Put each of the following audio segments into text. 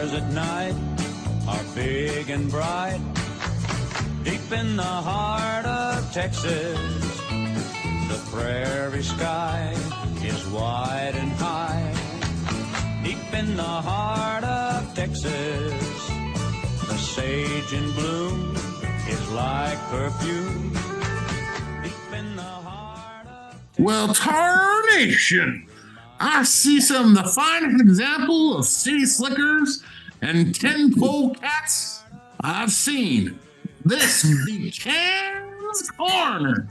stars at night are big and bright. Deep in the heart of Texas, the prairie sky is wide and high. Deep in the heart of Texas, the sage in bloom is like perfume. Deep in the heart of Texas. Well, tarnation! I see some of the finest example of city slickers and 10-pole cats I've seen. This be Ken's Corner.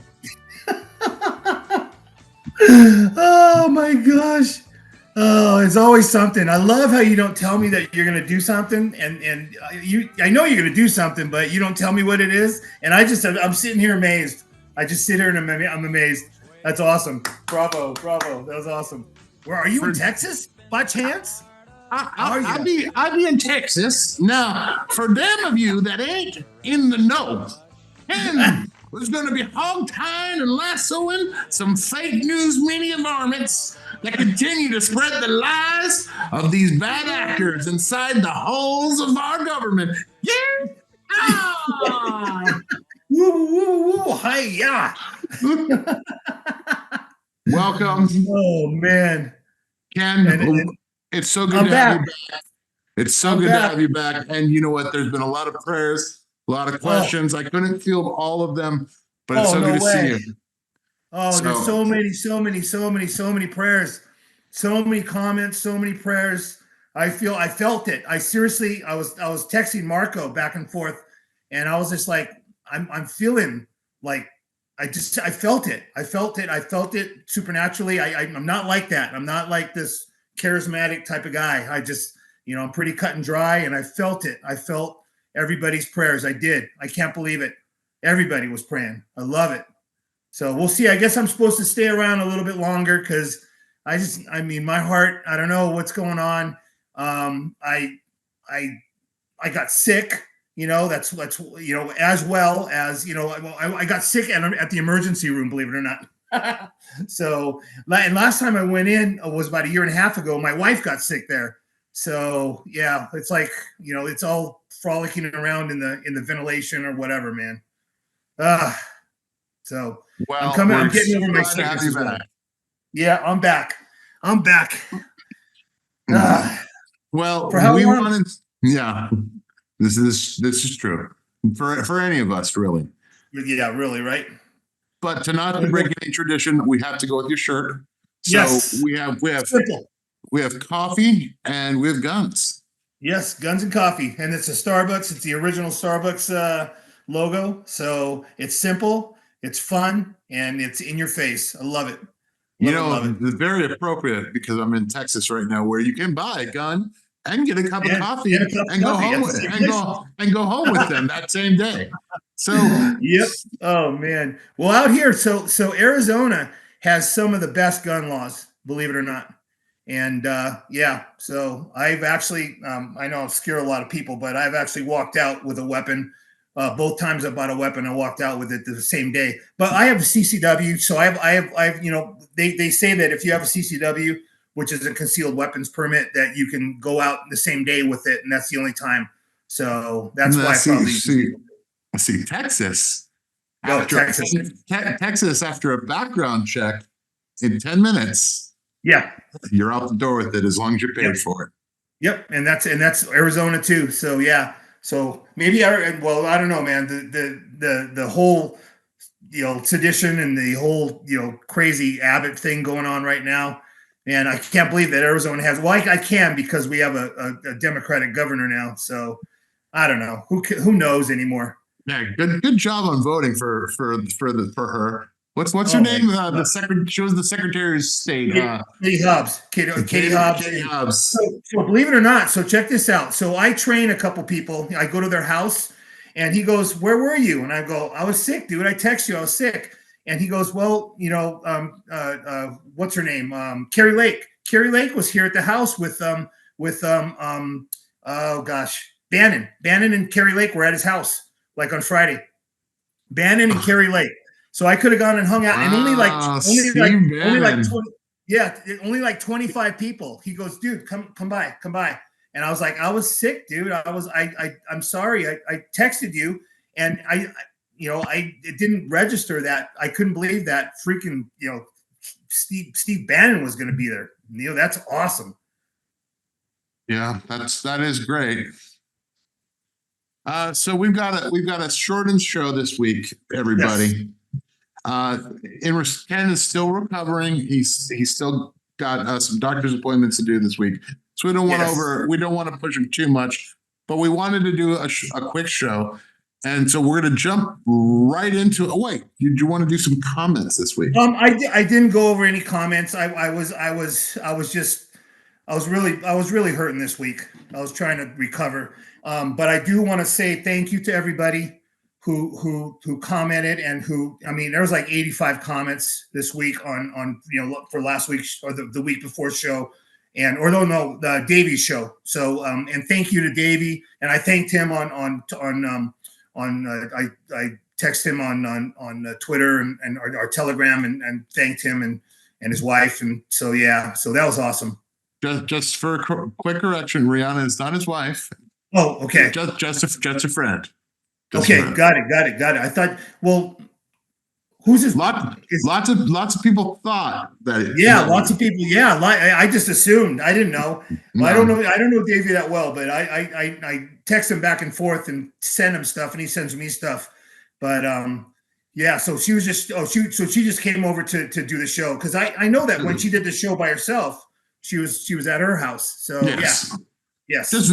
Oh my gosh. Oh, it's always something. I love how you don't tell me that you're going to do something, and I know you're going to do something, but you don't tell me what it is. And I'm sitting here amazed. I just sit here and I'm amazed. That's awesome. Bravo. That was awesome. Where are you, in Texas by chance? I'll be in Texas. Now, for them of you that ain't in the know, Ken was going to be hog-tying and lassoing some fake news media varmints that continue to spread the lies of these bad actors inside the holes of our government. Yeah! Ah! Woo, hi-ya! Welcome. Oh, man. Ken, it's so good to have you back. It's so good to have you back. And you know what? There's been a lot of prayers, a lot of questions. I couldn't field all of them, but it's so good to see you. Oh, there's so many prayers, so many comments, so many prayers. I felt it. I was texting Marco back and forth, and I was just like, I'm feeling like I felt it. I felt it supernaturally. I'm not like that. I'm not like this charismatic type of guy. I just, I'm pretty cut and dry, and I felt it. I felt everybody's prayers. I did. I can't believe it. Everybody was praying. I love it. So we'll see. I guess I'm supposed to stay around a little bit longer because my heart, I don't know what's going on. I got sick. That's as well as, I got sick at the emergency room, believe it or not. So, and last time I went in was about a year and a half ago. My wife got sick there. So yeah, it's like, it's all frolicking around in the ventilation or whatever, man. So well, I'm getting over my sickness as well. Yeah, I'm back. Well, for how long? Yeah. This is true for any of us, really. Yeah, really, right? But to not to break any tradition, we have to go with your shirt. So yes. we have Simple. We have coffee and we have guns. Yes, guns and coffee, and it's a Starbucks. It's the original Starbucks logo. So it's simple, it's fun, and it's in your face. I love it. It's very appropriate because I'm in Texas right now, where you can buy a gun and get a cup of coffee and go home with them that same day. So yep. Oh man. Well, out here, so Arizona has some of the best gun laws, believe it or not. And so I've actually, I know I've scared a lot of people, but I've actually walked out with a weapon. Both times I bought a weapon, I walked out with it the same day. But I have a CCW, so they say that if you have a CCW, which is a concealed weapons permit, that you can go out the same day with it, and that's the only time. So that's why I see Texas. Texas after a background check in 10 minutes. Yeah, you're out the door with it as long as you're paid for it. Yep, and that's Arizona too. So yeah, so maybe I don't know, man. The whole sedition and the whole crazy Abbott thing going on right now. And I can't believe that Arizona has. Well, I can because we have a Democratic governor now. So I don't know who knows anymore. Yeah, good job on voting for her. What's her name? She was the Secretary of State. Katie Hobbs. Katie Hobbs. So believe it or not, so check this out. So I train a couple people. I go to their house, and he goes, "Where were you?" And I go, "I was sick, dude. I text you, I was sick." And he goes, "Well, what's her name? Carrie Lake. Carrie Lake was here at the house with Bannon. Bannon and Carrie Lake were at his house like on Friday. Bannon and Carrie Lake. So I could have gone and hung out, and only like 25 people. He goes, "Dude, come by." And I was like, I was sick, dude. I'm sorry. I texted you, and it didn't register that. I couldn't believe that freaking, Steve Bannon was going to be there. That's awesome. Yeah, that is great. So we've got a shortened show this week, everybody. Yes. Ken is still recovering. He's still got some doctor's appointments to do this week, so we don't want to push him too much. But we wanted to do a quick show, and so we're going to jump right into it. Oh, wait, did you want to do some comments this week? I didn't go over any comments. I was really hurting this week. I was trying to recover. But I do want to say thank you to everybody who commented and there was like 85 comments this week on for last week's or the week before show the Davy's show. So and thank you to Davy, and I thanked him I texted him on Twitter and our Telegram and thanked him and his wife, and so that was awesome. Just for a quick correction, Rihanna is not his wife. Oh, okay. Just a friend. Got it. I thought, well, who's his? Lots of people thought that. Lots of people. Yeah, I just assumed. I didn't know. No. I don't know Davey that well, but I text him back and forth and send him stuff, and he sends me stuff. But so she was just she just came over to do the show, because I know that when she did the show by herself, she was at her house. So yes, just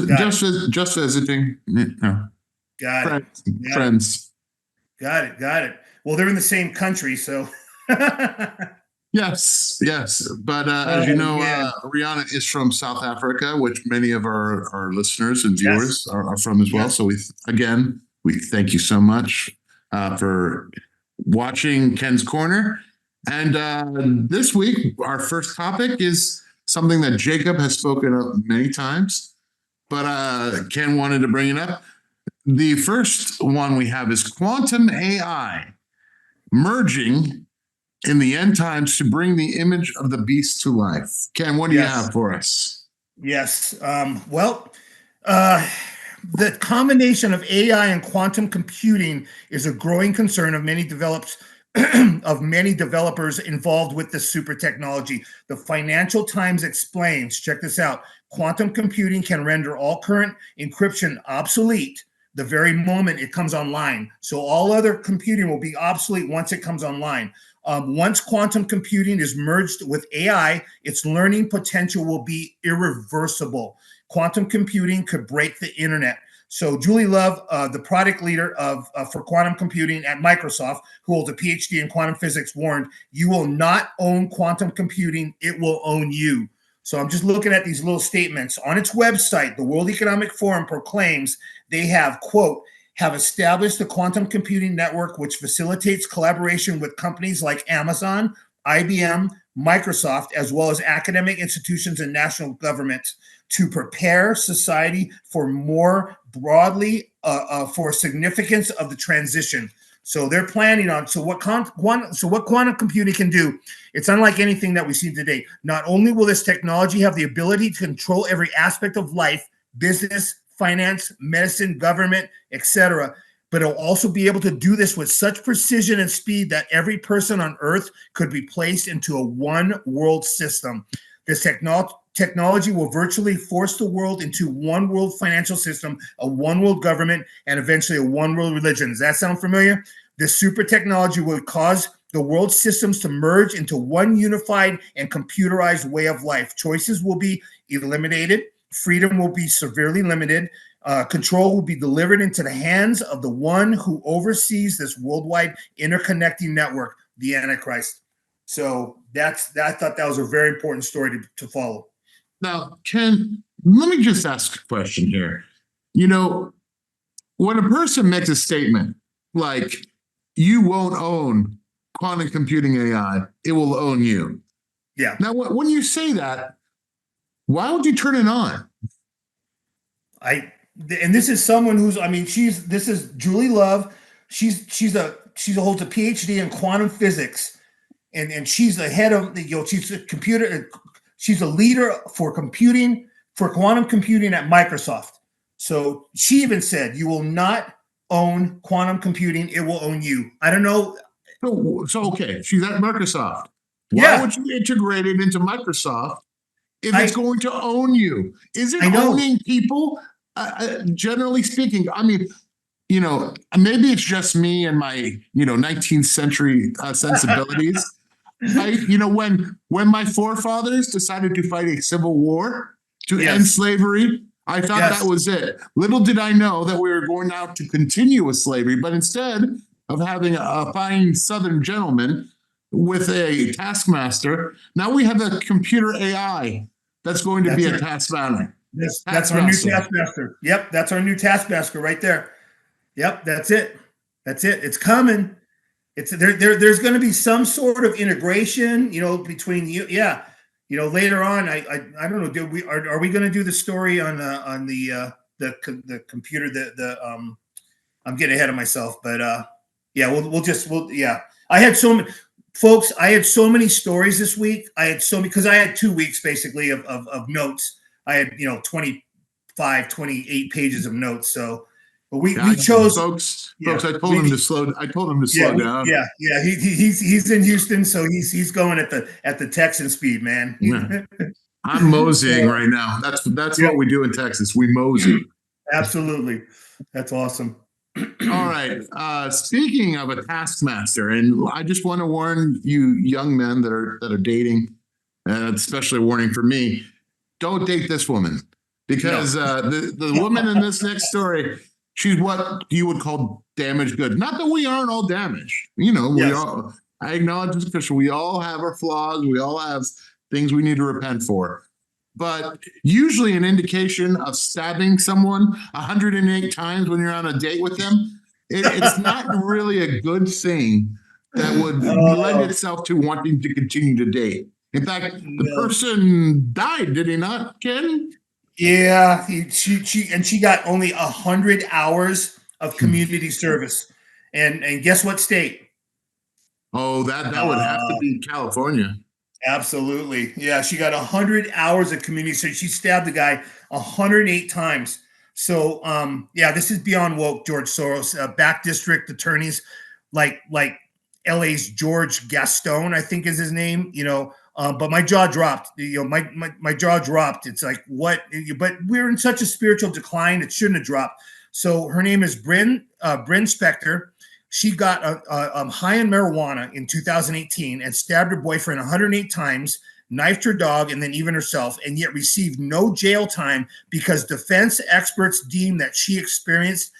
visiting. Got Friends. Got it. Well, they're in the same country, so. Yes. But as you know, Rihanna is from South Africa, which many of our listeners and viewers are from as well. So we thank you so much for watching Ken's Corner. And this week, our first topic is something that Jacob has spoken of many times, but Ken wanted to bring it up. The first one we have is quantum AI merging in the end times to bring the image of the beast to life. Ken, what do you have for us? Yes. The combination of AI and quantum computing is a growing concern of many developers involved with the super technology. The Financial Times explains, check this out, quantum computing can render all current encryption obsolete the very moment it comes online. So all other computing will be obsolete once it comes online. Once quantum computing is merged with AI, its learning potential will be irreversible. Quantum computing could break the internet. So Julie Love, the product leader for quantum computing at Microsoft, who holds a PhD in quantum physics, warned, "You will not own quantum computing, it will own you." So I'm just looking at these little statements. On its website, the World Economic Forum proclaims they have, quote, have established a quantum computing network which facilitates collaboration with companies like Amazon, IBM, Microsoft, as well as academic institutions and national governments to prepare society for more broadly for significance of the transition. So they're planning on, what quantum computing can do, it's unlike anything that we see today. Not only will this technology have the ability to control every aspect of life, business, finance, medicine, government, etc., but it'll also be able to do this with such precision and speed that every person on Earth could be placed into a one world system. This technology will virtually force the world into one world financial system, a one world government, and eventually a one world religion. Does that sound familiar? This super technology will cause the world systems to merge into one unified and computerized way of life. Choices will be eliminated. Freedom will be severely limited. Control will be delivered into the hands of the one who oversees this worldwide interconnecting network, the Antichrist. So I thought that was a very important story to follow. Now, Ken, let me just ask a question here. You know, when a person makes a statement like, you won't own quantum computing AI, it will own you. Yeah. Now, when you say that, why would you turn it on? And this is someone who's, this is Julie Love. She holds a PhD in quantum physics, and she's the head of she's a leader for computing for quantum computing at Microsoft. So she even said, "You will not own quantum computing; it will own you." I don't know. So okay, she's at Microsoft. Why Yeah, would you integrate it into Microsoft if it's I going to own you? Is it I know. owning people? Generally speaking, I mean, maybe it's just me and my, 19th century sensibilities. When my forefathers decided to fight a civil war to Yes. end slavery, I thought Yes. that was it. Little did I know that we were going out to continue with slavery, but instead of having a fine Southern gentleman with a taskmaster, now we have a computer AI that's going to be a taskmaster. That's our new taskmaster. Yep, that's our new taskmaster right there. Yep, that's it. That's it. It's coming. It's there's going to be some sort of integration, between you. Yeah, later on. I don't know. Are we going to do the story on the computer? I'm getting ahead of myself, but yeah, we'll yeah. I had so many folks. I had so many stories this week. I had so many because I had 2 weeks basically of notes. I had 25, 28 pages of notes. So. But we chose folks. I told him to slow. I told him to slow down. Yeah. He's in Houston, so he's going at the Texan speed, man. Yeah. I'm moseying right now. That's what we do in Texas. We mosey. Absolutely, that's awesome. All right. Speaking of a taskmaster, and I just want to warn you, young men that are dating, especially a warning for me: don't date this woman because the woman in this next story. She's what you would call damaged goods. Not that we aren't all damaged. We all, I acknowledge this because we all have our flaws. We all have things we need to repent for. But usually an indication of stabbing someone 108 times when you're on a date with them, it's not really a good thing that would lend itself to wanting to continue to date. In fact, the person died, did he not, Ken? Yeah, she got only 100 hours of community service, and guess what state? Oh, that would have to be California. Absolutely, yeah. She got 100 hours of community service. She stabbed the guy 108 times. So, yeah, this is beyond woke. George Soros, back district attorneys, like LA's George Gaston, I think is his name. But my jaw dropped. My jaw dropped. It's like, what? But we're in such a spiritual decline, it shouldn't have dropped. So her name is Bryn Spector. She got high in marijuana in 2018 and stabbed her boyfriend 108 times, knifed her dog, and then even herself, and yet received no jail time because defense experts deemed that she experienced,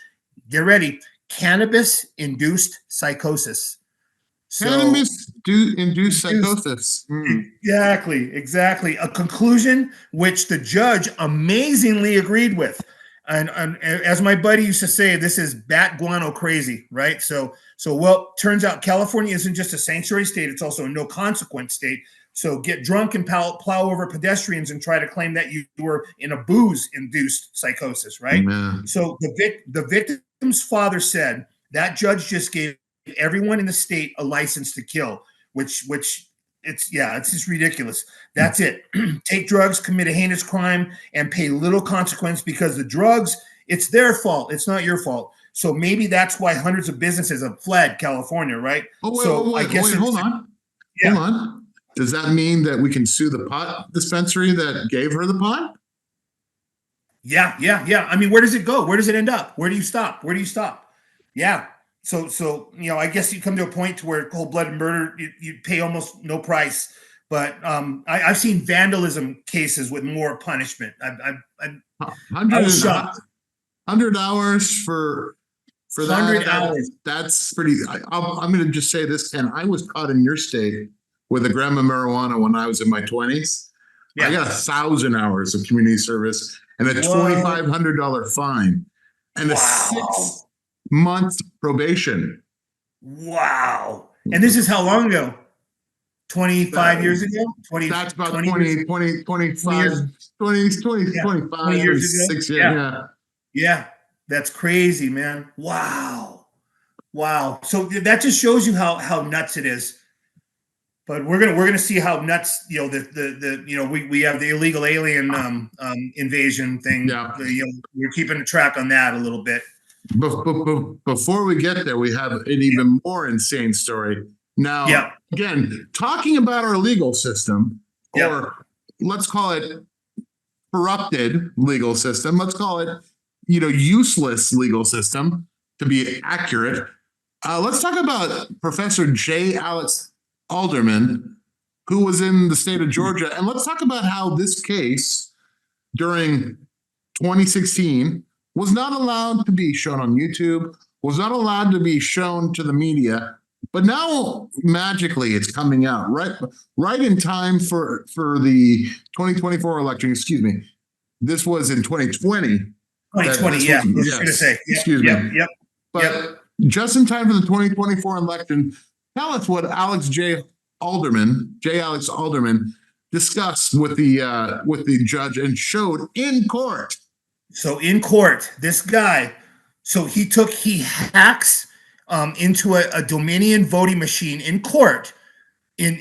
get ready, cannabis-induced psychosis. Cannabis-induced psychosis. Exactly. A conclusion which the judge amazingly agreed with. And as my buddy used to say, this is bat guano crazy, right? So turns out California isn't just a sanctuary state; it's also a no consequence state. So get drunk and plow over pedestrians and try to claim that you were in a booze-induced psychosis, right? Amen. So the victim's father said that judge just gave everyone in the state a license to kill, which it's just ridiculous. That's it. Take drugs, commit a heinous crime, and pay little consequence because the drugs, it's their fault. It's not your fault. So maybe that's why hundreds of businesses have fled California, right? Wait, hold on. Yeah. Hold on. Does that mean that we can sue the pot dispensary that gave her the pot? Yeah. I mean, where does it go? Where does it end up? Where do you stop? Yeah. So I guess you come to a point to where cold-blooded murder, you pay almost no price. But I've seen vandalism cases with more punishment. I was shocked. 100 hours for 100 hours. That's pretty. I'm going to just say this, Ken. I was caught in your state with a gram of marijuana when I was in my 20s. Yeah. I got 1,000 hours of community service and a $2,500 fine and a 6-month probation. Wow. And this is how long ago? 25 years ago? That's about 25 years, 6 years. Yeah. That's crazy, man. Wow. So that just shows you how nuts it is. But we're gonna see how nuts, we have the illegal alien invasion thing. Yeah. We're keeping a track on that a little bit. Before we get there, we have an even more insane story. Now, again, talking about our legal system, or let's call it corrupted legal system, let's call it, useless legal system to be accurate. Let's talk about Professor J. Alex Alderman, who was in the state of Georgia. And let's talk about how this case during 2016 was not allowed to be shown on YouTube, was not allowed to be shown to the media, but now magically it's coming out right in time for the 2024 election. Excuse me. This was in 2020. 2020, yeah. Excuse me. Yep. But just in time for the 2024 election, tell us what J. Alex Alderman discussed with the judge and showed in court. So in court, this guy, he hacks into a Dominion voting machine in court. This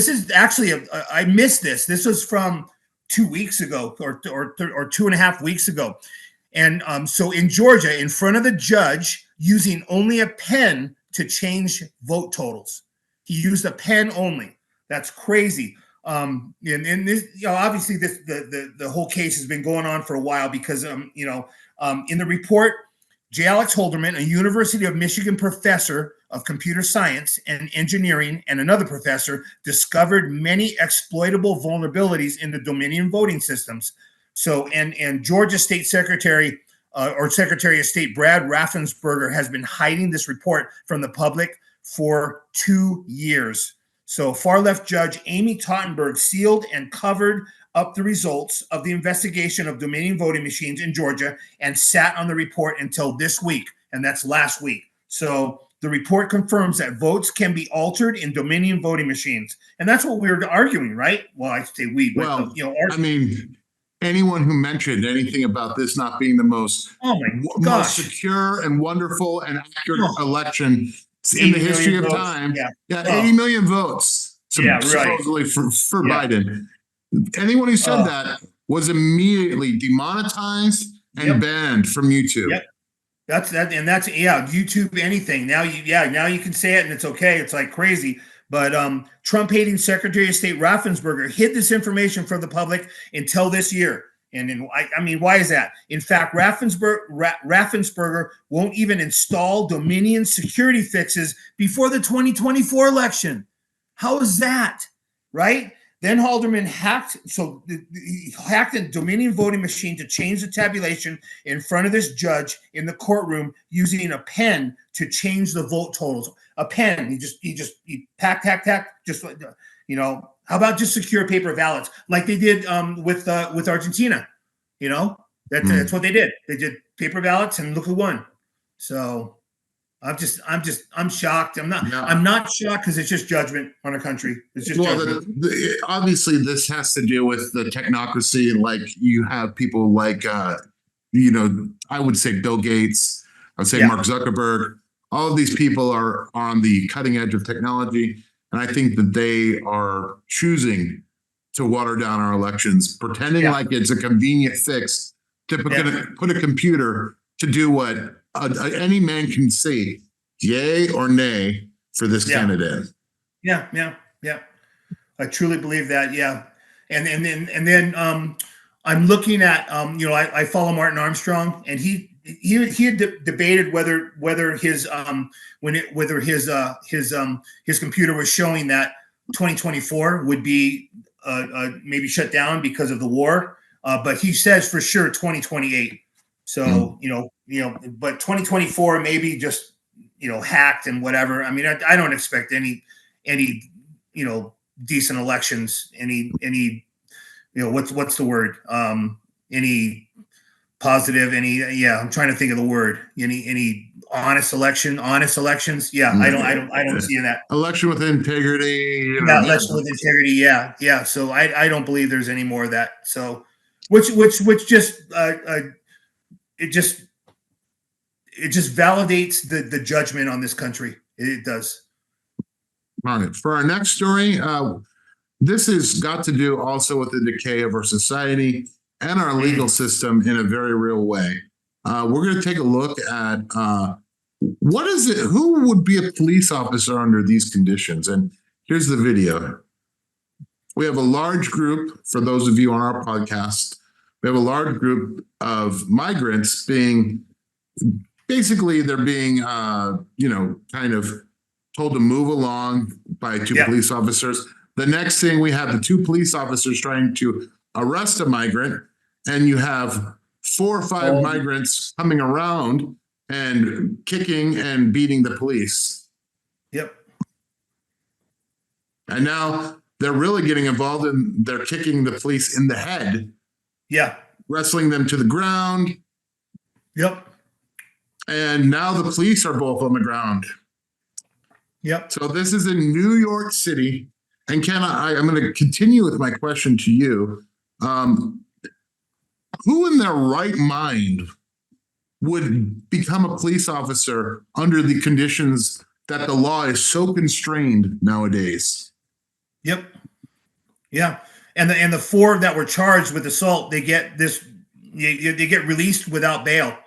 is actually I missed this. This was from 2 weeks ago or 2.5 weeks ago. And so in Georgia, in front of the judge, using only a pen to change vote totals. He used a pen only. That's crazy. And this, obviously the whole case has been going on for a while because, in the report, J. Alex Halderman, a University of Michigan professor of computer science and engineering, and another professor discovered many exploitable vulnerabilities in the Dominion voting systems. So, and Georgia State Secretary Secretary of State Brad Raffensperger has been hiding this report from the public for 2 years. So far-left judge Amy Tottenberg sealed and covered up the results of the investigation of Dominion voting machines in Georgia and sat on the report until this week, and that's last week. So the report confirms that votes can be altered in Dominion voting machines, and that's what we were arguing, right? Well, I say we, but anyone who mentioned anything about this not being the most secure and wonderful and accurate election in the history of time. 80 million votes supposedly for Biden. Anyone who said that was immediately demonetized and banned from YouTube. Yep. That's YouTube, anything. Now you can say it and it's okay. It's like crazy. But Trump-hating Secretary of State Raffensperger hid this information from the public until this year. And why is that? In fact, Raffensperger won't even install Dominion security fixes before the 2024 election. How is that? Right? Then Halderman hacked a Dominion voting machine to change the tabulation in front of this judge in the courtroom using a pen to change the vote totals. A pen. He tack, just like, how about just secure paper ballots like they did with Argentina? That's what they did. They did paper ballots and look who won. So I'm shocked. I'm not shocked because it's just judgment on a country. It's just judgment. Obviously this has to do with the technocracy, and like you have people like I would say Bill Gates, I would say Mark Zuckerberg. All of these people are on the cutting edge of technology, and I think that they are choosing to water down our elections, pretending like it's a convenient fix to put a computer to do what any man can say, yay or nay for this candidate. Yeah. I truly believe that. Yeah. And then I'm looking at, I follow Martin Armstrong, and he had debated whether his computer was showing that 2024 would be maybe shut down because of the war, but he says for sure 2028. So but 2024 maybe just hacked and whatever. I mean, I don't expect any decent elections. Any what's the word? Any positive? I'm trying to think of the word. Any honest elections? Yeah, I don't see that. Election with integrity. Election with integrity. Yeah. So I don't believe there's any more of that. So which just it just validates the judgment on this country. It does. All right. For our next story, this has got to do also with the decay of our society and our legal system in a very real way. We're going to take a look at what is it? Who would be a police officer under these conditions? And here's the video. We have a large group, for those of you on our podcast, we have a large group of migrants being, basically they're being, kind of told to move along by two police officers. The next thing, we have the two police officers trying to arrest a migrant, and you have 4 or 5 migrants coming around and kicking and beating the police. Yep. And now they're really getting involved and they're kicking the police in the head. Yeah. Wrestling them to the ground. Yep. And now the police are both on the ground. Yep. So this is in New York City. And Ken, I'm going to continue with my question to you. Who in their right mind would become a police officer under the conditions that the law is so constrained nowadays? Yep. Yeah. And the 4 that were charged with assault, they get released without bail.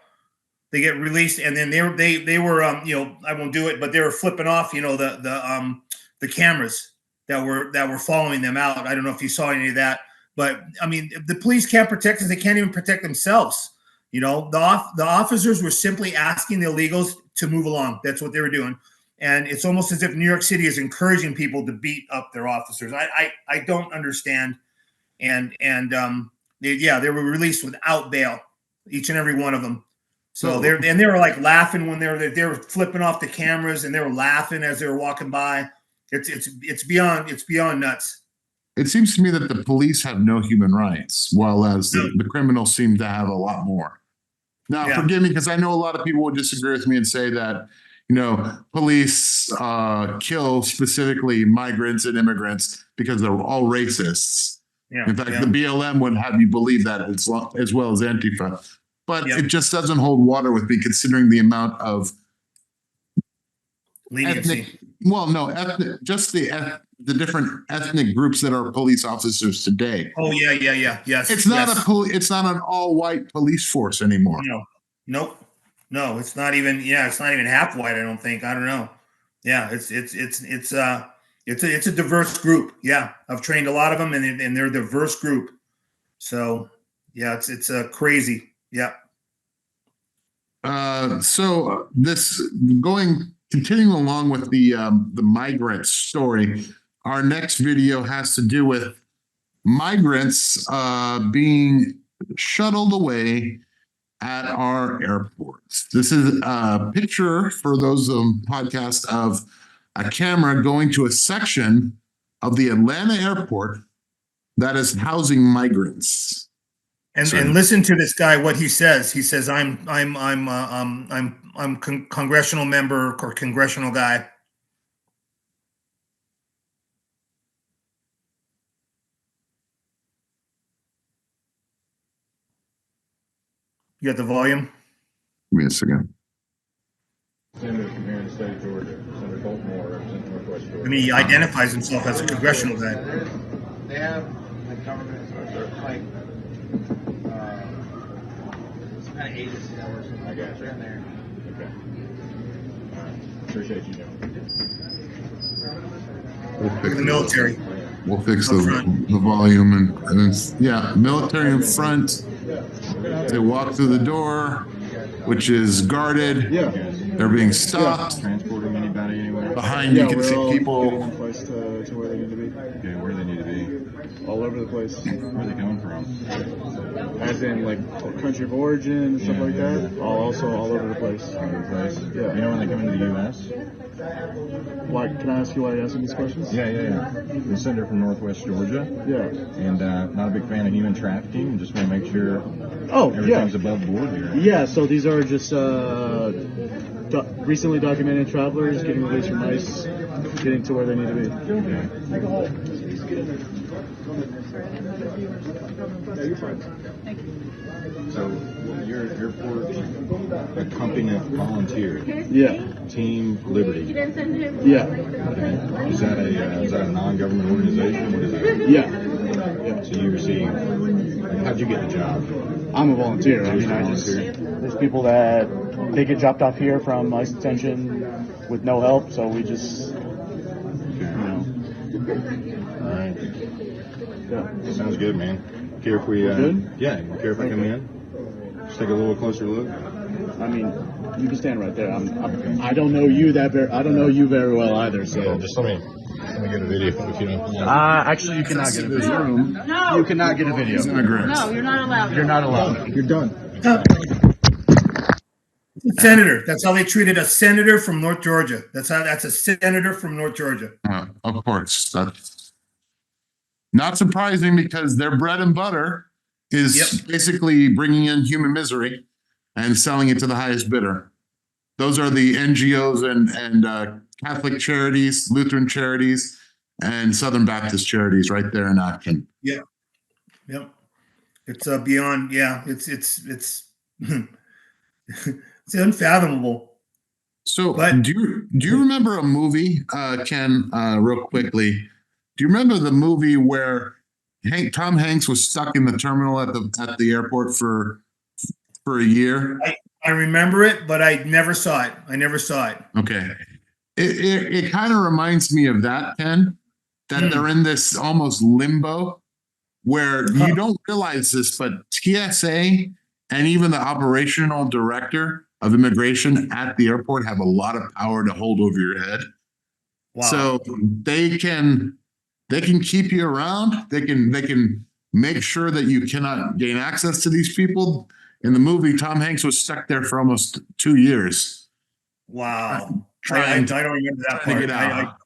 They get released, and then they were I won't do it, but they were flipping off the cameras that were following them out. I don't know if you saw any of that, but I mean, the police can't protect us. They can't even protect themselves. The officers were simply asking the illegals to move along. That's what they were doing. And it's almost as if New York City is encouraging people to beat up their officers. I don't understand. And they were released without bail, each and every one of them. So they were like laughing when they were flipping off the cameras, and they were laughing as they were walking by. It's beyond nuts. It seems to me that the police have no human rights, while as the criminals seem to have a lot more. Now, forgive me, because I know a lot of people would disagree with me and say that, police kill specifically migrants and immigrants because they're all racists. Yeah, in fact, the BLM would have you believe that as well as Antifa. But it just doesn't hold water with me, considering the amount of leniency. The different ethnic groups that are police officers today. Oh yeah. Yes. It's not it's not an all-white police force anymore. No, it's not even. Yeah, it's not even half white. I don't think. I don't know. Yeah, it's a diverse group. Yeah, I've trained a lot of them, and they're a diverse group. So yeah, it's crazy. Yeah. So this continuing along with the migrant story, our next video has to do with migrants being shuttled away at our airports. This is a picture for those podcast of a camera going to a section of the Atlanta airport that is housing migrants. And listen to this guy, what he says. He says, I'm congressional member or congressional guy. You got the volume? Give me a second. Senator from here in the state of Georgia, Senator Baltimore, representing Northwest Georgia. I mean, he identifies himself as a congressional guy. They have the government, like, some kind of agency that works with. I got you. In there. Okay. All right. Appreciate you doing it. The military. We'll fix the volume and military in front. They walk through the door, which is guarded. Yeah. They're being stopped. Transporting anybody anywhere. Behind you can see people. One place to where they need to be. Okay, where do they need to be? All over the place. Where are they coming from? As in, like, country of origin and stuff like that. Also all over the place. All over the place? Yeah. You know when they come into the U.S.? Why? Can I ask you why you're asking these questions? Yeah. The senator from Northwest Georgia. Yeah. And not a big fan of human trafficking. Just want to make sure everything's above board here. Yeah, so these are just recently documented travelers getting released from ICE, getting to where they need to be. Okay. So you're for a company of volunteers. Yeah. Team Liberty. Yeah. Okay. Is that a non-government organization? What is that? Yeah. So you receive. How'd you get the job? I'm a volunteer. I mean, Volunteer? there's people that they get dropped off here from ICE detention with no help, so we just, All right. yeah. Sounds good, man. Care if we? Good? Yeah. Care if I come in? Just take a little closer look. I mean, you can stand right there. I don't know you I don't know you very well either, so. Yeah, just let me get a video if you don't mind. Actually, you cannot get a video. No. You cannot get a video. No, you're not allowed. You're not allowed. You're done. Senator. That's how they treated a senator from North Georgia. That's a senator from North Georgia. Of course, that's not surprising because their bread and butter is basically bringing in human misery and selling it to the highest bidder. Those are the NGOs and Catholic charities, Lutheran charities, and Southern Baptist charities right there in action. Yep. It's beyond. Yeah. It's it's unfathomable. So, But- do you remember a movie, Ken? Real quickly, do you remember the movie where Tom Hanks was stuck in the terminal at the airport for a year? I remember it, but I never saw it. Okay, it kind of reminds me of that, Ken. That they're in this almost limbo where you don't realize this, but TSA and even the operational director of immigration at the airport have a lot of power to hold over your head. Wow. So they can keep you around. They can make sure that you cannot gain access to these people. In the movie, Tom Hanks was stuck there for almost 2 years. Wow. I Trying don't remember that to part. get out.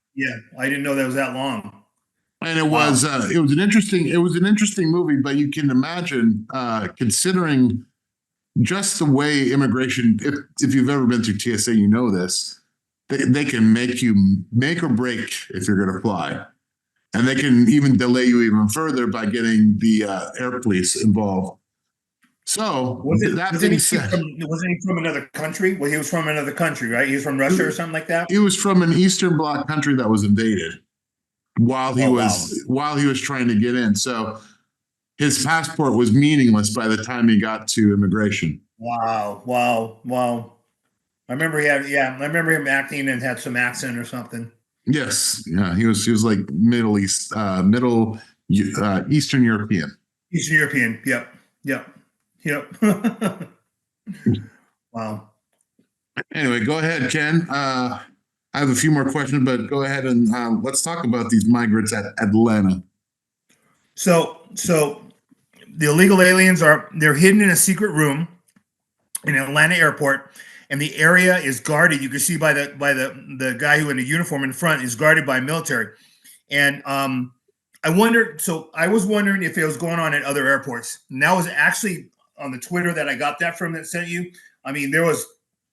I didn't know that was that long. And it was an interesting movie, but you can imagine considering just the way immigration, if you've ever been through TSA, you know this, they can make or break if you're going to fly. And they can even delay you even further by getting the air police involved. So Wasn't he from another country? Well, he was from another country, right? He was from Russia or something like that? He was from an Eastern Bloc country that was invaded while he was trying to get in. So his passport was meaningless by the time he got to immigration. Wow. I remember him acting and had some accent or something. Yes. Yeah. He was like Middle East, Eastern European. Eastern European. Yep. Wow. Anyway, go ahead, Ken. I have a few more questions, but go ahead and let's talk about these migrants at Atlanta. So the illegal aliens they're hidden in a secret room in Atlanta airport, and the area is guarded. You can see by the guy who in a uniform in front is guarded by military. And I was wondering if it was going on at other airports. And that was actually on the Twitter that I got that from that sent you. I mean, there was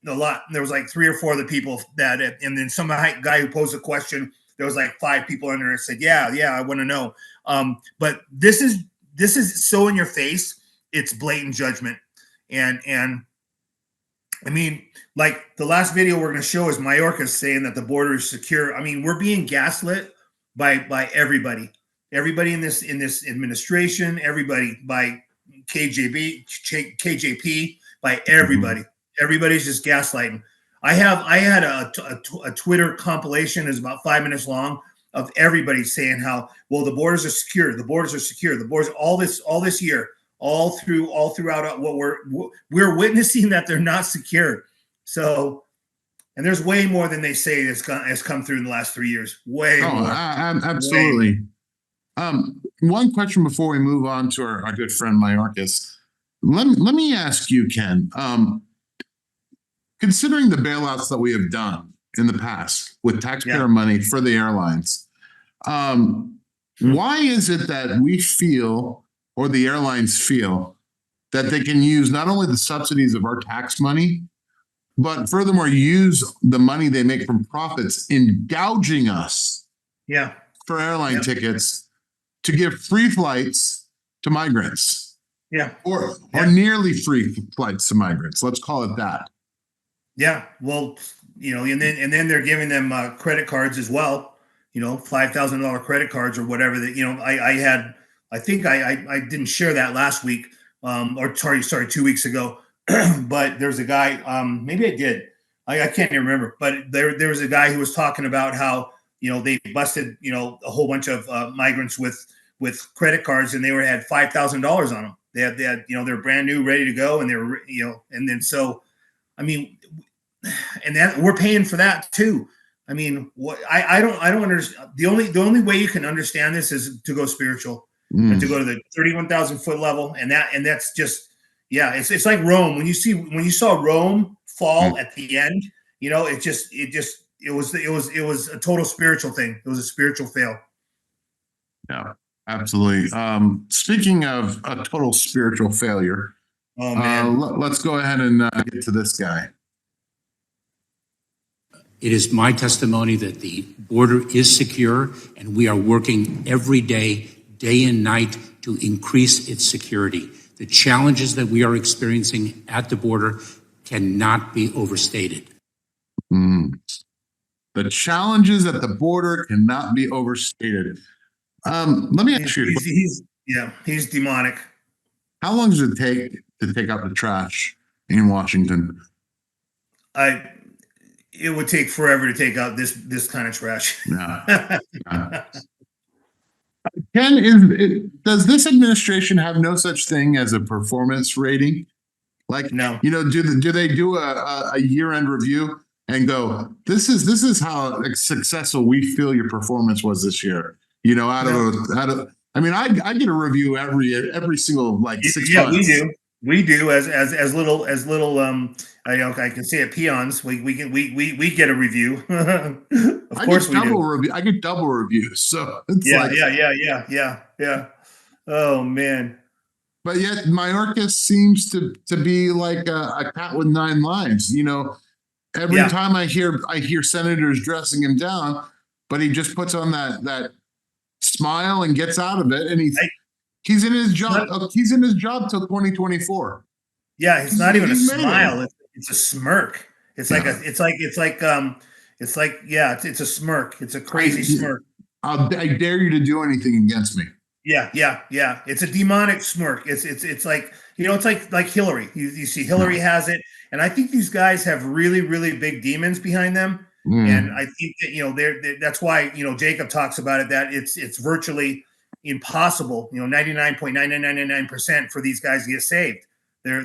a lot. There was like 3 or 4 of the people that, and then some guy who posed a question, there was like 5 people under and said, yeah, I want to know. But this is so in your face. It's blatant judgment. And I mean, like the last video we're going to show is Mayorkas saying that the border is secure. I mean, we're being gaslit by everybody in this administration, everybody, by KJP, by everybody. Everybody's just gaslighting. I had a Twitter compilation is about 5 minutes long of everybody saying how, well, the borders are secure. The borders are secure. The borders all this year, all throughout what we're witnessing that they're not secure. So, and there's way more than they say has come through in the last 3 years. Way more. Absolutely. One question before we move on to our good friend Mayorkas. Let me ask you, Ken. Considering the bailouts that we have done in the past with taxpayer money for the airlines, why is it that we feel, or the airlines feel, that they can use not only the subsidies of our tax money, but furthermore use the money they make from profits in gouging us for airline tickets to give free flights to migrants. Yeah. Or nearly free flights to migrants. Let's call it that. Yeah. Well, and then they're giving them credit cards as well. $5,000 credit cards or whatever that, I think I didn't share that last week, or sorry, 2 weeks ago. But there's a guy, maybe I did. I can't even remember, but there was a guy who was talking about how, they busted, a whole bunch of migrants with credit cards, and they had $5,000 on them. They had, they're brand new, ready to go. And they're, and then, so, I mean, and that we're paying for that too. I mean, what I don't understand. The only way you can understand this is to go spiritual and to go to the 31,000 foot level. And that's just, it's like Rome. When you saw Rome fall at the end, it was a total spiritual thing. It was a spiritual fail. Yeah, absolutely. Speaking of a total spiritual failure, oh man, let's go ahead and get to this guy. It is my testimony that the border is secure, and we are working every day, day and night, to increase its security. The challenges that we are experiencing at the border cannot be overstated. The challenges at the border cannot be overstated. Let me ask you. He's demonic. How long does it take to take out the trash in Washington? It would take forever to take out this kind of trash. Yeah. Ken, does this administration have no such thing as a performance rating? Like, no. Do they do a year-end review and go, this is how successful we feel your performance was this year? I mean, I get a review every single 6 months. Yeah, we do as little I can say it, peons. We get a review. Of course we do. I get double reviews. So it's yeah. Oh man. But yet Mayorkas seems to be like a cat with 9 lives. Every time I hear senators dressing him down, but he just puts on that smile and gets out of it, and he's in his job. He's in his job till 2024. Yeah, it's not even a smile. It's a smirk. It's a smirk. It's a crazy smirk. I dare you to do anything against me. Yeah. It's a demonic smirk. It's like, it's like Hillary. You see Hillary has it, and I think these guys have really, really big demons behind them. And I think that, that's why, Jacob talks about it, that it's virtually impossible, 99.9999% for these guys to get saved. They're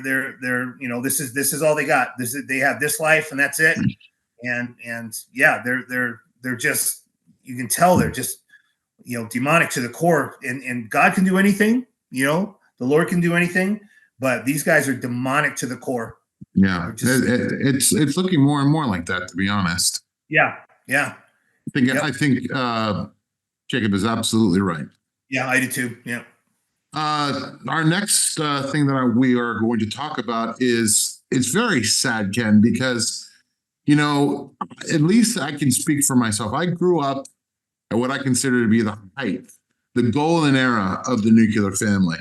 this is all they got. They have this life and that's it. And they're just, you can tell they're just, demonic to the core, and God can do anything, the Lord can do anything, but these guys are demonic to the core. Yeah. It's looking more and more like that, to be honest. Yeah. I think Jacob is absolutely right. Yeah, I do too. Yeah. Our next thing that we are going to talk about it's very sad, Ken, because, at least I can speak for myself. I grew up at what I consider to be the height, the golden era of the nuclear family.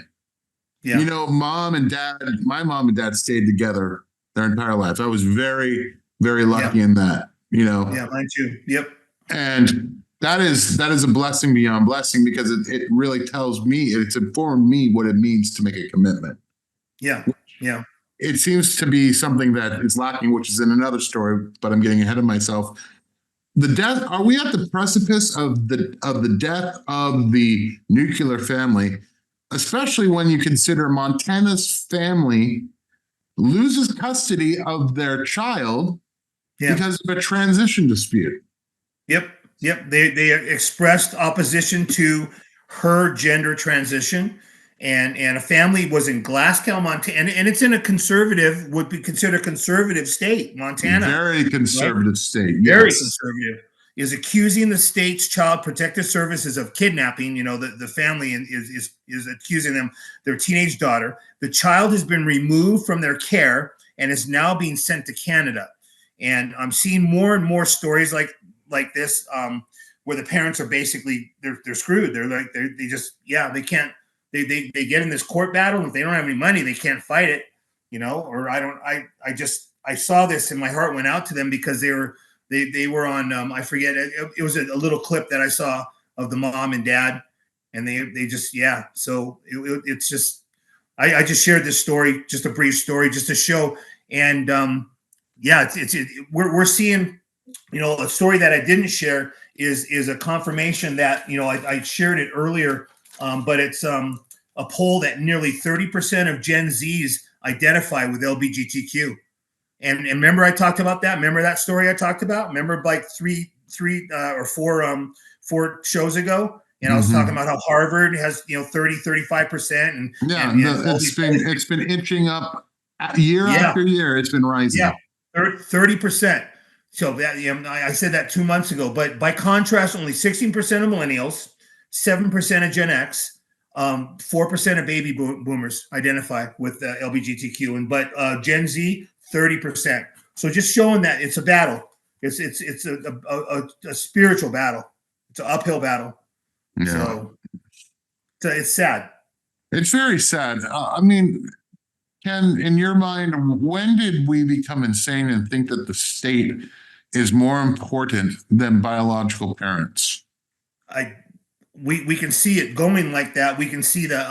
Yeah. My mom and dad stayed together their entire lives. I was very, very lucky in that. Yeah, mine too. Yep. And that is a blessing beyond blessing, because it really tells me, it's informed me what it means to make a commitment. Yeah. It seems to be something that is lacking, which is in another story, but I'm getting ahead of myself. The death, are we at the precipice of the death of the nuclear family, especially when you consider Montana's family loses custody of their child because of a transition dispute? Yep. They expressed opposition to her gender transition, and a family was in Glasgow, Montana, and it's in a conservative, would be considered conservative state, Montana. Very conservative state. Very conservative. Is accusing the state's child protective services of kidnapping. The family is accusing them, their teenage daughter. The child has been removed from their care and is now being sent to Canada. And I'm seeing more and more stories like this, where the parents are basically they're screwed. They're like they just they can't they get in this court battle. If they don't have any money, they can't fight it, or I saw this and my heart went out to them because they were on I forget it was a little clip that I saw of the mom and dad, and they just so it's just I just shared this story, just a brief story, just to show. And we're seeing, a story that I didn't share is a confirmation that, I shared it earlier, but it's a poll that nearly 30% of Gen Zs identify with LGBTQ. And remember I talked about that? Remember that story I talked about? Remember like three or four shows ago? And I was talking about how Harvard has, 35%. And it's been inching up year after year. It's been rising. Yeah, 30%. So that I said that 2 months ago. But by contrast, only 16% of millennials, 7% of Gen X, 4% of baby boomers identify with LGBTQ, but Gen Z 30%. So just showing that it's a battle. It's a spiritual battle. It's an uphill battle. Yeah. So it's sad. It's very sad. I mean, Ken, in your mind, when did we become insane and think that the state is more important than biological parents? We can see it going like that. We can see the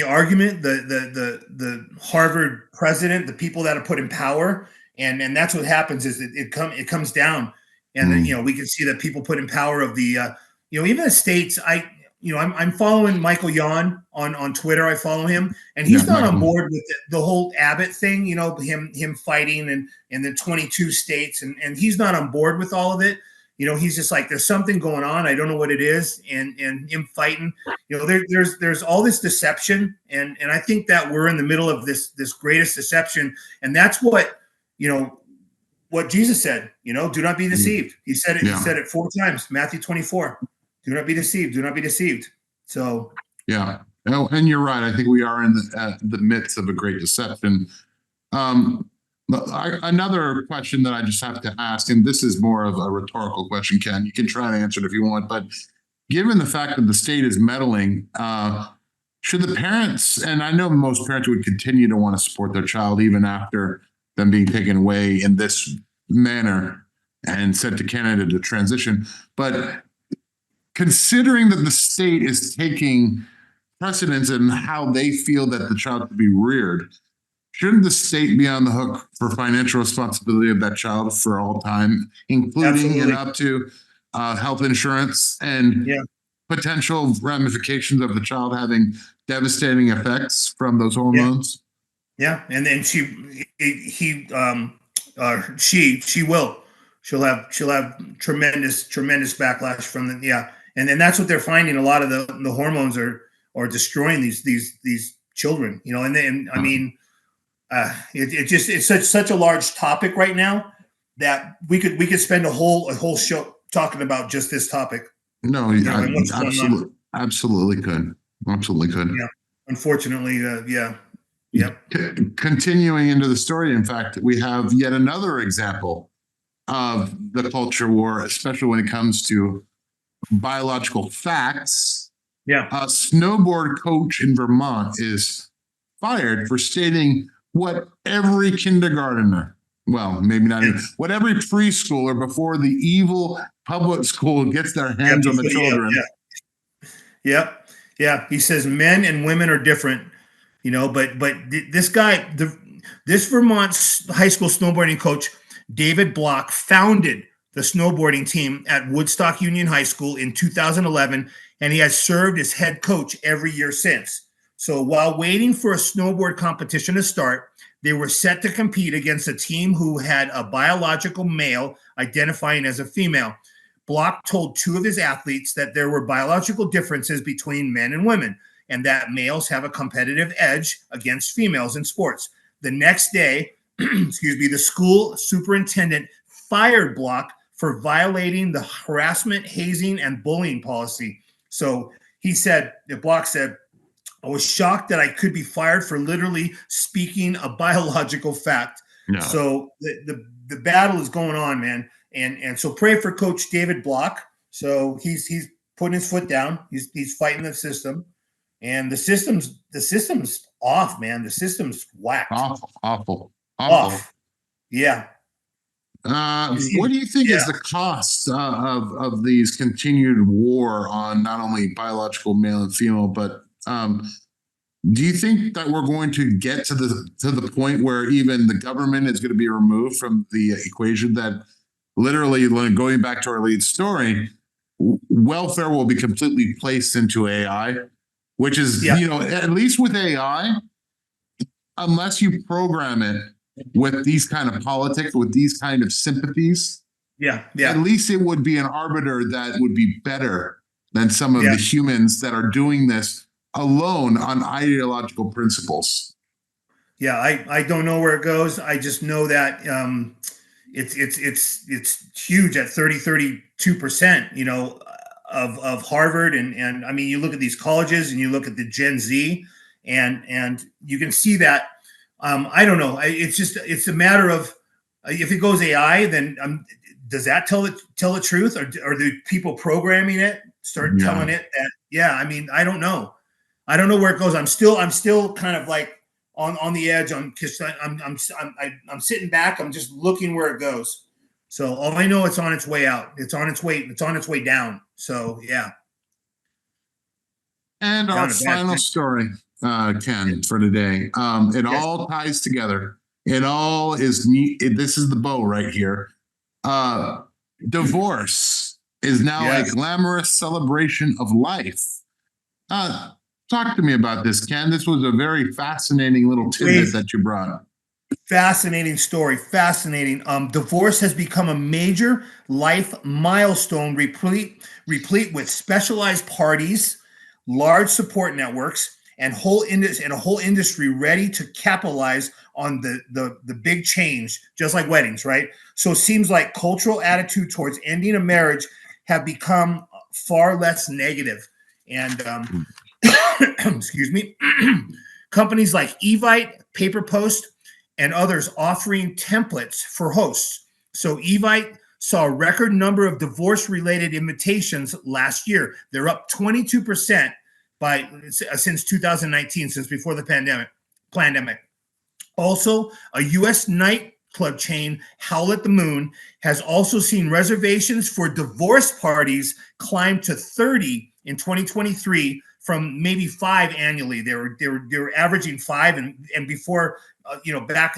argument, the Harvard president, the people that are put in power, and that's what happens is it comes down, and then we can see that people put in power of the even the states. I'm following Michael Yon on Twitter. I follow him, and he's not on board with the whole Abbott thing. Him fighting in the 22 states, and he's not on board with all of it. He's just like, there's something going on. I don't know what it is, and him fighting. There's all this deception, and I think that we're in the middle of this greatest deception, and that's what what Jesus said. Do not be deceived. He said it. Yeah. He said it 4 times. Matthew 24. Do not be deceived. Do not be deceived. So yeah, and you're right. I think we are in the midst of a great deception. Another question that I just have to ask, and this is more of a rhetorical question, Ken. You can try to answer it if you want, but given the fact that the state is meddling, should the parents, and I know most parents would continue to want to support their child even after them being taken away in this manner and sent to Canada to transition, but considering that the state is taking precedence in how they feel that the child should be reared, shouldn't the state be on the hook for financial responsibility of that child for all time, including and up to health insurance and potential ramifications of the child having devastating effects from those hormones? Yeah, and then she will. She'll have tremendous backlash from the and then that's what they're finding. A lot of the hormones are destroying these children. And then I mean. It's such a large topic right now that we could spend a whole show talking about just this topic. No, absolutely could. Yeah, unfortunately, Continuing into the story, in fact, we have yet another example of the culture war, especially when it comes to biological facts. Yeah, a snowboard coach in Vermont is fired for stating what every kindergartner, well, maybe not even, what every preschooler before the evil public school gets their hands on the children. Yeah. He says men and women are different, but this guy, this Vermont high school snowboarding coach, David Block, founded the snowboarding team at Woodstock Union High School in 2011, and he has served as head coach every year since. So while waiting for a snowboard competition to start, they were set to compete against a team who had a biological male identifying as a female. Block told 2 of his athletes that there were biological differences between men and women, and that males have a competitive edge against females in sports. The next day, the school superintendent fired Block for violating the harassment, hazing, and bullying policy. So Block said, I was shocked that I could be fired for literally speaking a biological fact. No. So the battle is going on, man. And so pray for Coach David Block So he's putting his foot down. He's fighting the system, and the system's off, man. The system's whacked Awful. off. Yeah. What do you think Yeah. is the cost of these continued war on not only biological male and female, but do you think that we're going to get to the point where even the government is going to be removed from the equation? That literally, going back to our lead story, welfare will be completely placed into AI, which is at least with AI, unless you program it with these kind of politics, with these kind of sympathies, at least it would be an arbiter that would be better than some of the humans that are doing this alone on ideological principles. Yeah, I don't know where it goes. I just know that it's huge at 32%, of Harvard, and I mean, you look at these colleges and you look at the Gen Z, and you can see that. I don't know. It's a matter of if it goes AI, then does that tell the truth, or do people programming it start telling it that? Yeah, I mean, I don't know. I don't know where it goes. I'm still kind of like on the edge because I'm sitting back. I'm just looking where it goes. So all I know, it's on its way out. It's on its way down. So yeah. And our final story, Ken, for today. It all ties together. It all is neat. This is the bow right here. Divorce is now a glamorous celebration of life. Talk to me about this, Ken. This was a very fascinating little tidbit that you brought up. Fascinating story. Fascinating. Divorce has become a major life milestone, replete with specialized parties, large support networks, and a whole industry ready to capitalize on the big change, just like weddings, right? So it seems like cultural attitude towards ending a marriage have become far less negative. And excuse me, companies like Evite, PaperPost, and others offering templates for hosts. So Evite saw a record number of divorce-related invitations last year. They're up 22% since 2019, since before the pandemic. Also, a U.S. nightclub chain, Howl at the Moon, has also seen reservations for divorce parties climb to 30 in 2023 from maybe 5 annually. They were averaging 5, and before back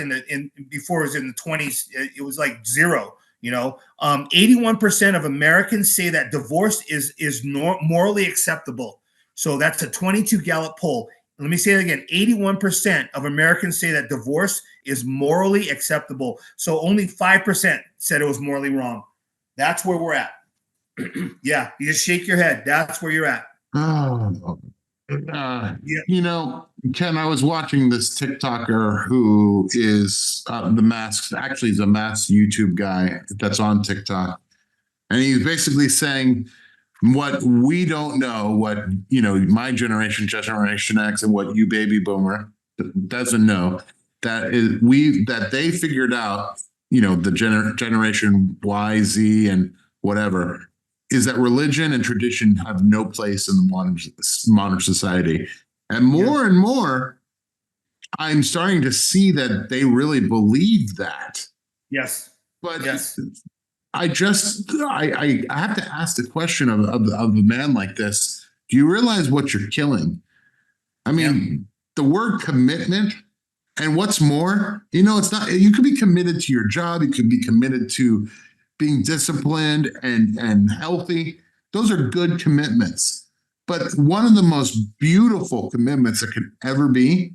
before it was in the 20s, it was like 0. 81% of Americans say that divorce is morally acceptable. So that's a 22 Gallup poll. Let me say it again. 81% of Americans say that divorce is morally acceptable. So only 5% said it was morally wrong. That's where we're at. Yeah, you just shake your head. That's where you're at. Oh, Ken, I was watching this TikToker who is actually he's a masked YouTube guy that's on TikTok. And he's basically saying what we don't know, what, my generation X, and what you baby boomer doesn't know, that they figured out, the generation Y, Z, and whatever, is that religion and tradition have no place in the modern society. And more and more, I'm starting to see that they really believe that. Yes. But I have to ask the question of a man like this. Do you realize what you're killing? I mean, the word commitment, and what's more, it's not, you could be committed to your job. You could be committed to being disciplined and healthy. Those are good commitments. But one of the most beautiful commitments that could ever be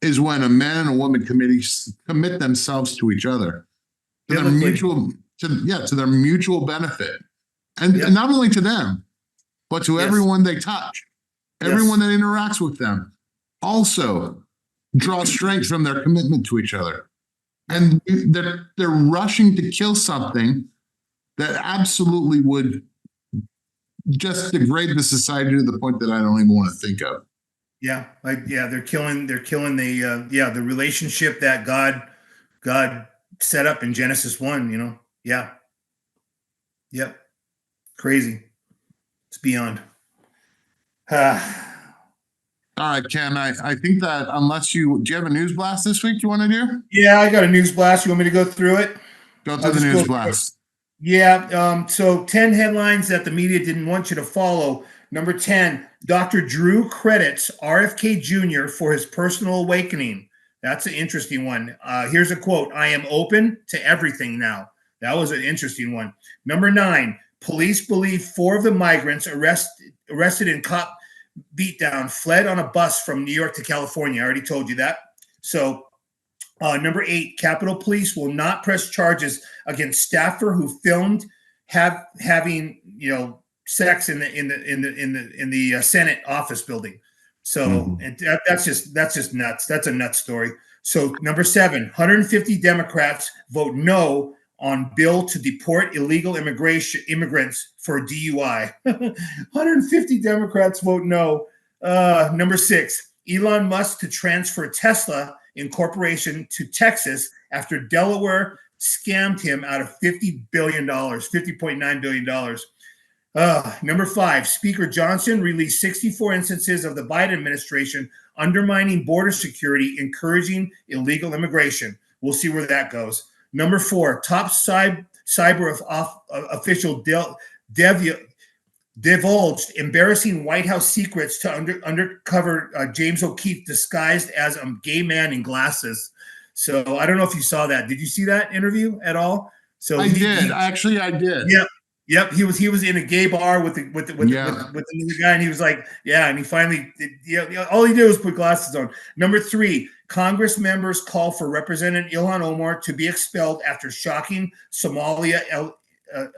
is when a man and a woman commit themselves to each other, to their mutual benefit, and not only to them, but to everyone they touch, everyone that interacts with them. Also, draw strength from their commitment to each other. And they're rushing to kill something that absolutely would just degrade the society to the point that I don't even want to think of. Yeah, they're killing the relationship that God set up in Genesis 1. Yeah. Yep. Crazy. It's beyond. All right, Ken, I think that unless do you have a news blast this week you want to do? Yeah, I got a news blast. You want me to go through it? Go through the news blast. Yeah. So 10 headlines that the media didn't want you to follow. Number 10, Dr. Drew credits RFK Jr. for his personal awakening. That's an interesting one. Here's a quote. I am open to everything now. That was an interesting one. Number 9, police believe 4 of the migrants arrested in cop beatdown fled on a bus from New York to California. I already told you that. So number 8, Capitol Police will not press charges against staffer who filmed having sex in the Senate office building. So and that's just nuts. That's a nuts story. So number 7, 150 Democrats vote no on bill to deport illegal immigrants for DUI. 150 Democrats vote no. Number 6, Elon Musk to transfer Tesla Incorporation to Texas after Delaware scammed him out of $50 billion, $50.9 billion. Number 5, Speaker Johnson released 64 instances of the Biden administration undermining border security, encouraging illegal immigration. We'll see where that goes. Number 4, top cyber official divulged embarrassing White House secrets to undercover James O'Keefe disguised as a gay man in glasses. So I don't know if you saw that. Did you see that interview at all? So I did. Actually, I did. Yep. He was in a gay bar with the new guy, and he was like, yeah, and he finally all he did was put glasses on. Number 3, Congress members call for Representative Ilhan Omar to be expelled after shocking Somalia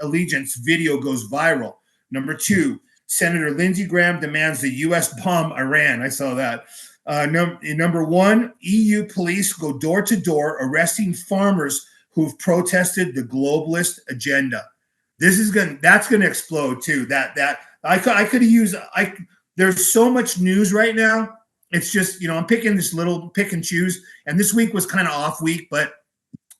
allegiance video goes viral. Number 2, Senator Lindsey Graham demands the U.S. bomb Iran. I saw that. Number 1, EU police go door to door arresting farmers who've protested the globalist agenda. That's gonna explode too. I could have used. There's so much news right now. It's just I'm picking this little pick and choose. And this week was kind of off week, but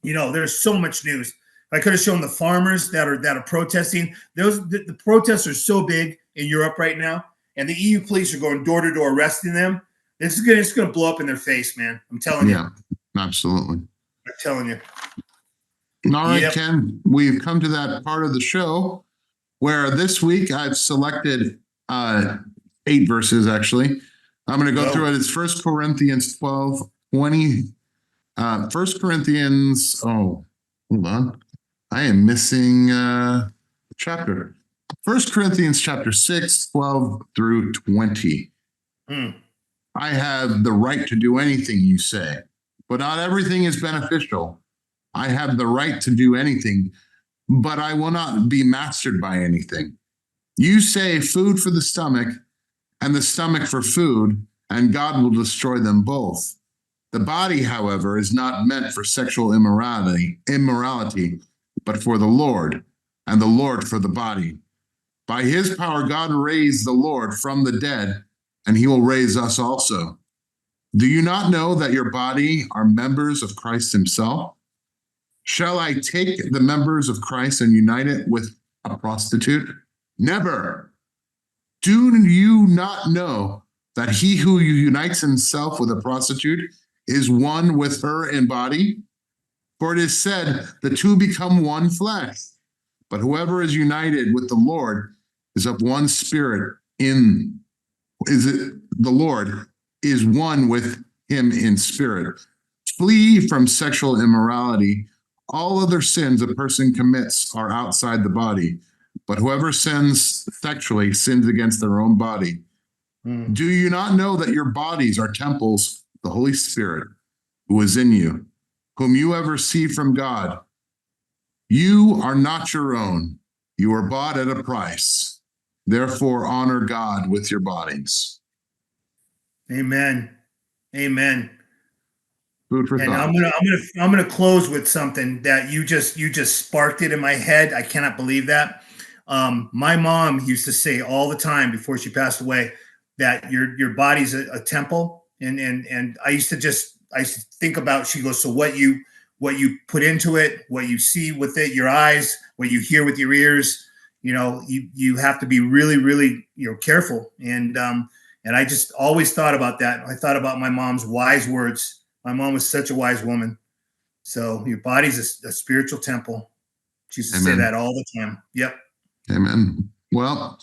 there's so much news. I could have shown the farmers that are protesting. The protests are so big in Europe right now, and the EU police are going door to door arresting them. It's gonna blow up in their face, man. I'm telling you. Yeah, absolutely. I'm telling you. All right, Ken, we've come to that part of the show where this week I've selected 8 verses, actually. I'm going to go through it. It's 1 Corinthians 12:20. 1 Corinthians, hold on. I am missing a chapter. 1 Corinthians chapter 6, 12 through 20. I have the right to do anything you say, but not everything is beneficial. I have the right to do anything, but I will not be mastered by anything. You say food for the stomach and the stomach for food, and God will destroy them both. The body, however, is not meant for sexual immorality, but for the Lord, and the Lord for the body. By his power, God raised the Lord from the dead, and he will raise us also. Do you not know that your body are members of Christ himself? Shall I take the members of Christ and unite it with a prostitute? Never. Do you not know that he who unites himself with a prostitute is one with her in body? For it is said, the two become one flesh. But whoever is united with the Lord is of one spirit the Lord is one with him in spirit. Flee from sexual immorality. All other sins a person commits are outside the body, but whoever sins sexually sins against their own body. Do you not know that your bodies are temples of the Holy Spirit who is in you, whom you have received from God? You are not your own. You are bought at a price. Therefore, honor God with your bodies. Amen. Amen. Food for And thought. I'm gonna close with something that you just sparked it in my head. I cannot believe that. My mom used to say all the time before she passed away that your body's a temple, and I used to think about. She goes, so what you put into it, what you see with it, your eyes, what you hear with your ears, you have to be really, really, careful. And I just always thought about that. I thought about my mom's wise words. My mom was such a wise woman. So your body's a spiritual temple. She used to say that all the time. Yep. Amen. Well,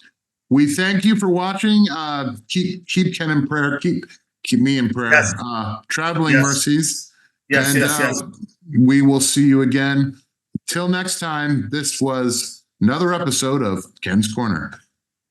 we thank you for watching. Keep Ken in prayer. Keep me in prayer. Yes. Traveling mercies. Yes, and, yes. We will see you again. Till next time, this was another episode of Ken's Corner.